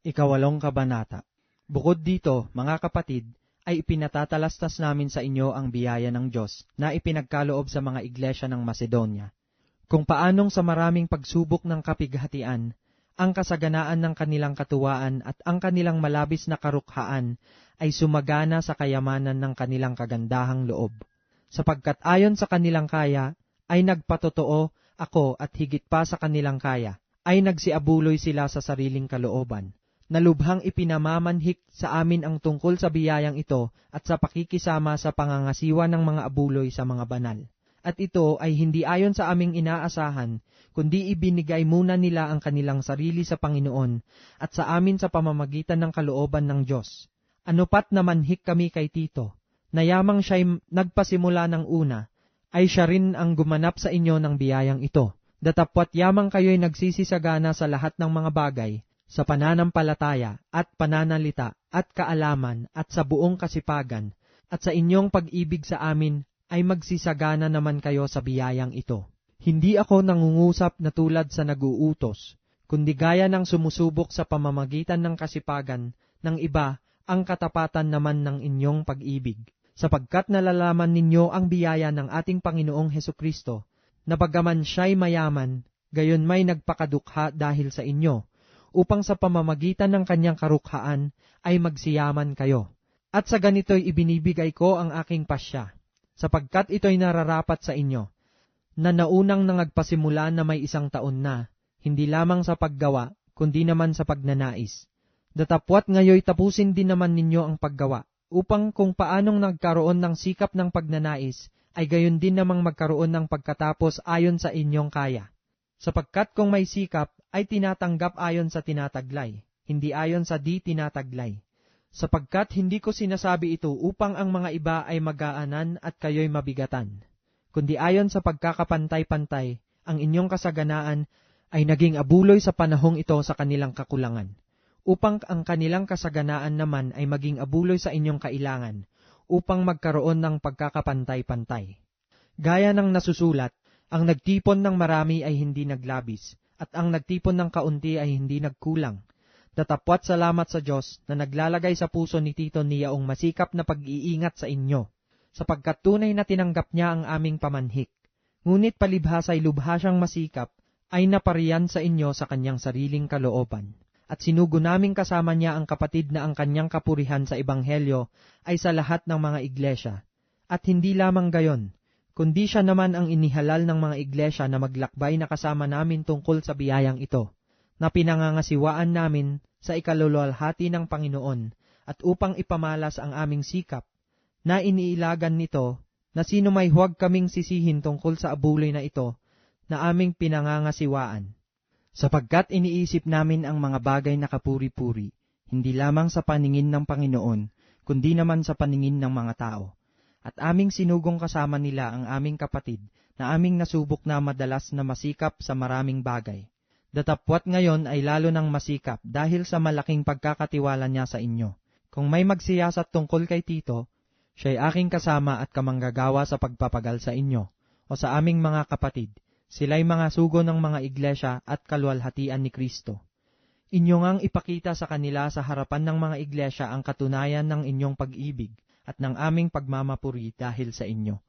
Ikawalong kabanata. Bukod dito, mga kapatid, ay ipinatatalastas namin sa inyo ang biyaya ng Diyos na ipinagkaloob sa mga iglesia ng Macedonia, kung paanong sa maraming pagsubok ng kapighatian, ang kasaganaan ng kanilang katuwaan at ang kanilang malabis na karukhaan ay sumagana sa kayamanan ng kanilang kagandahang loob. Sapagkat ayon sa kanilang kaya, ay nagpatotoo ako at higit pa sa kanilang kaya, ay nagsiabuloy sila sa sariling kalooban, na lubhang ipinamamanhik sa amin ang tungkol sa biyayang ito at sa pakikisama sa pangangasiwa ng mga abuloy sa mga banal. At ito ay hindi ayon sa aming inaasahan, kundi ibinigay muna nila ang kanilang sarili sa Panginoon at sa amin sa pamamagitan ng kalooban ng Diyos. Ano pat na manhik kami kay Tito, na yamang siya'y nagpasimula ng una, ay siya rin ang gumanap sa inyo ng biyayang ito. Datapwat yamang kayo'y nagsisisagana sa lahat ng mga bagay, sa pananampalataya at pananalita at kaalaman at sa buong kasipagan, at sa inyong pag-ibig sa amin ay magsisagana naman kayo sa biyayang ito. Hindi ako nangungusap na tulad sa nag-uutos, kundi gaya ng sumusubok sa pamamagitan ng kasipagan ng iba ang katapatan naman ng inyong pag-ibig, sapagkat nalalaman ninyo ang biyaya ng ating Panginoong Hesukristo, na bagaman siya'y mayaman, gayon may nagpakadukha dahil sa inyo, upang sa pamamagitan ng kanyang karukhaan ay magsiyaman kayo. At sa ganito'y ibinibigay ko ang aking pasya, sapagkat ito'y nararapat sa inyo, na naunang nangagpasimula na may 1 taon na, hindi lamang sa paggawa, kundi naman sa pagnanais. Datapwat ngayoy tapusin din naman ninyo ang paggawa, upang kung paanong nagkaroon ng sikap ng pagnanais, ay gayon din namang magkaroon ng pagkatapos ayon sa inyong kaya. Sapagkat kung may sikap, ay tinatanggap ayon sa tinataglay, hindi ayon sa di tinataglay. Sapagkat hindi ko sinasabi ito upang ang mga iba ay magaanan at kayo'y mabigatan, kundi ayon sa pagkakapantay-pantay, ang inyong kasaganaan ay naging abuloy sa panahong ito sa kanilang kakulangan, upang ang kanilang kasaganaan naman ay maging abuloy sa inyong kailangan, upang magkaroon ng pagkakapantay-pantay. Gaya ng nasusulat, ang nagtipon ng marami ay hindi naglabis, at ang nagtipon ng kaunti ay hindi nagkulang. Datapwat salamat sa Diyos na naglalagay sa puso ni Tito niyaong masikap na pag-iingat sa inyo, sapagkat tunay na tinanggap niya ang aming pamanhik. Ngunit palibhasa'y lubha siyang masikap, ay napariyan sa inyo sa kanyang sariling kalooban. At sinugo naming kasama niya ang kapatid na ang kanyang kapurihan sa Ebanghelyo ay sa lahat ng mga iglesia. At hindi lamang gayon, kundi siya naman ang inihalal ng mga iglesia na maglakbay na kasama namin tungkol sa biyayang ito, na pinangangasiwaan namin sa ikaluluwalhati ng Panginoon, at upang ipamalas ang aming sikap, na iniilagan nito, na sino may huwag kaming sisihin tungkol sa abuloy na ito, na aming pinangangasiwaan. Sapagkat iniisip namin ang mga bagay na kapuri-puri, hindi lamang sa paningin ng Panginoon, kundi naman sa paningin ng mga tao. At aming sinugong kasama nila ang aming kapatid, na aming nasubok na madalas na masikap sa maraming bagay. Datapwat ngayon ay lalo ng masikap dahil sa malaking pagkakatiwala niya sa inyo. Kung may magsiyasat tungkol kay Tito, siya'y aking kasama at kamanggagawa sa pagpapagal sa inyo, o sa aming mga kapatid. Sila'y mga sugo ng mga iglesia at kaluwalhatian ni Kristo. Inyo ngang ipakita sa kanila sa harapan ng mga iglesia ang katunayan ng inyong pag-ibig at ng aming pagmamapuri dahil sa inyo.